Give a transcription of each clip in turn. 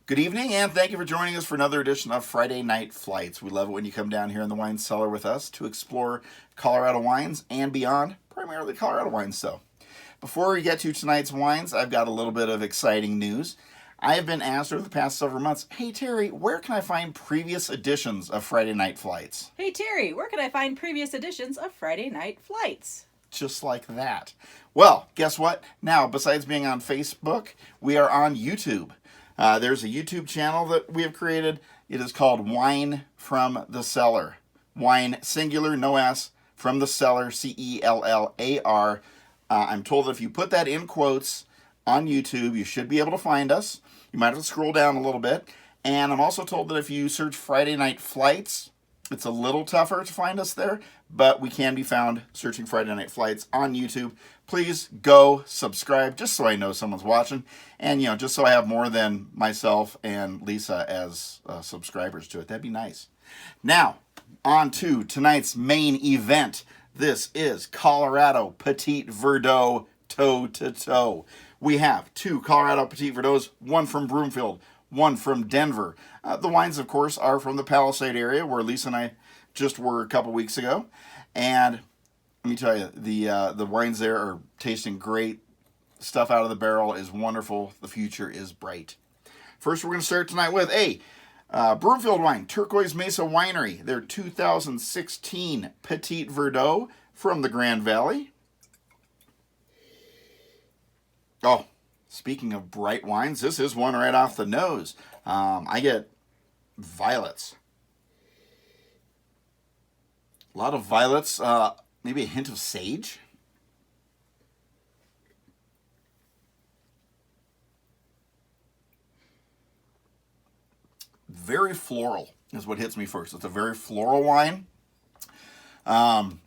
Good evening, and thank you for joining us for another edition of Friday Night Flights. We love it when you come down here in the wine cellar with us to explore Colorado wines and beyond, primarily Colorado wines, though. Before we get to tonight's wines, I've got a little bit of exciting news. I have been asked over the past several months, hey Terry, where can I find previous editions of Friday Night Flights? Hey Terry, where can I find previous editions of Friday Night Flights? Just like that. Well, guess what? Now, besides being on Facebook, we are on YouTube. There's a YouTube channel that we have created. It is called Wine from the Cellar. Wine, singular, no S, from the Cellar, Cellar. I'm told that if you put that in quotes on YouTube, you should be able to find us. You might have to scroll down a little bit. And I'm also told that if you search Friday Night Flights, it's a little tougher to find us there, but we can be found searching Friday Night Flights on YouTube. Please go subscribe just so I know someone's watching, and just so I have more than myself and Lisa as subscribers to it. That'd be nice. Now, on to tonight's main event. This is Colorado Petite Verdot toe to toe. We have two Colorado Petite Verdots, one from Broomfield, one from Denver. The wines, of course, are from the Palisade area where Lisa and I just were a couple weeks ago. And let me tell you, the wines there are tasting great. Stuff out of the barrel is wonderful. The future is bright. First, we're going to start tonight with a Broomfield wine, Turquoise Mesa Winery. Their 2016 Petite Verdot from the Grand Valley. Oh, speaking of bright wines, this is one right off the nose. I get violets. A lot of violets, maybe a hint of sage. Very floral is what hits me first. It's a very floral wine. The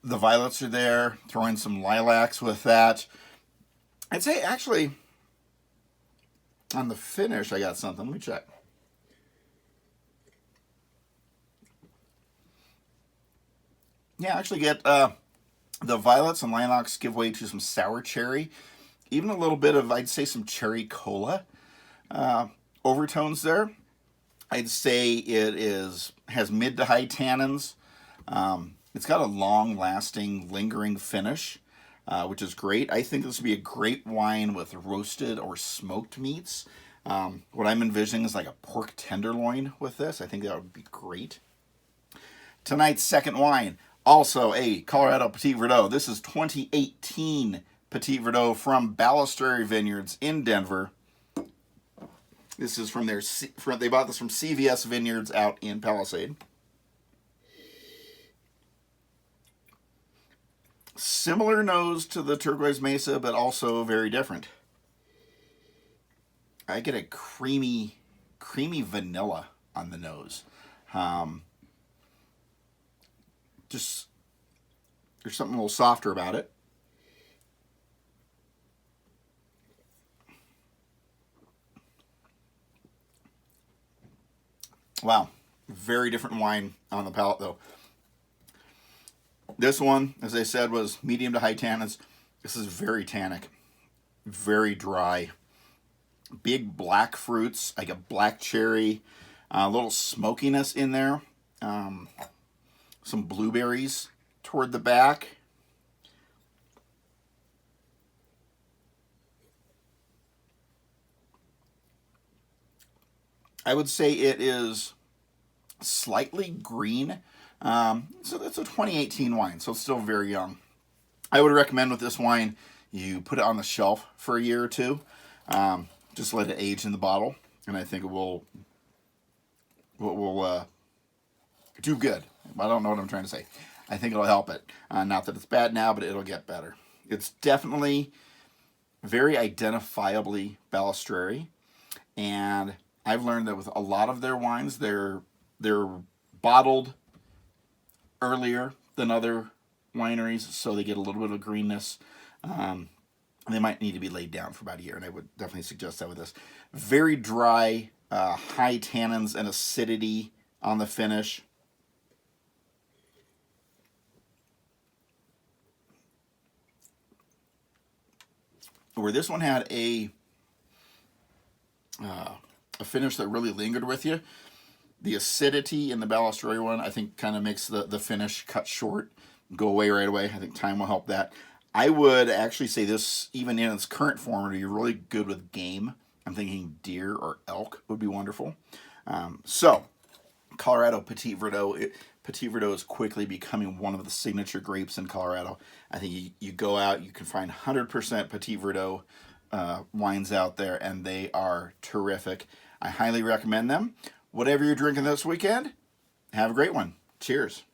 violets are there. Throw in some lilacs with that. I'd say actually on the finish I got something. Let me check. Yeah, I actually get the violets and lilacs give way to some sour cherry. Even a little bit of, I'd say, some cherry cola overtones there. I'd say it has mid to high tannins. It's got a long-lasting, lingering finish, which is great. I think this would be a great wine with roasted or smoked meats. What I'm envisioning is like a pork tenderloin with this. I think that would be great. Tonight's second wine, also a Colorado Petit Verdot. This is 2018 Petit Verdot from Balistreri Vineyards in Denver. This is from they bought this from CVS Vineyards out in Palisade. Similar nose to the Turquoise Mesa, but also very different. I get a creamy vanilla on the nose. Just there's something a little softer about it. Wow, very different wine on the palate though. This one, as I said, was medium to high tannins. This is very tannic, very dry. Big black fruits, like a black cherry, a little smokiness in there. Some blueberries toward the back. I would say it is slightly green. So that's a 2018 wine, so it's still very young. I would recommend with this wine, you put it on the shelf for a year or two. Just let it age in the bottle, and I think it will do good. I don't know what I'm trying to say. I think it'll help it. Not that it's bad now, but it'll get better. It's definitely very identifiably Balistreri, and I've learned that with a lot of their wines, they're bottled earlier than other wineries, so they get a little bit of greenness. They might need to be laid down for about a year, and I would definitely suggest that with this. Very dry, high tannins and acidity on the finish. Where this one had a a finish that really lingered with you. The acidity in the Balistreri one, I think, kind of makes the finish cut short, go away right away. I think time will help that. I would actually say this, even in its current form, would be really good with game. I'm thinking deer or elk would be wonderful. So, Colorado Petit Verdot. Petit Verdot is quickly becoming one of the signature grapes in Colorado. I think you go out, you can find 100% Petit Verdot wines out there, and they are terrific. I highly recommend them. Whatever you're drinking this weekend, have a great one. Cheers.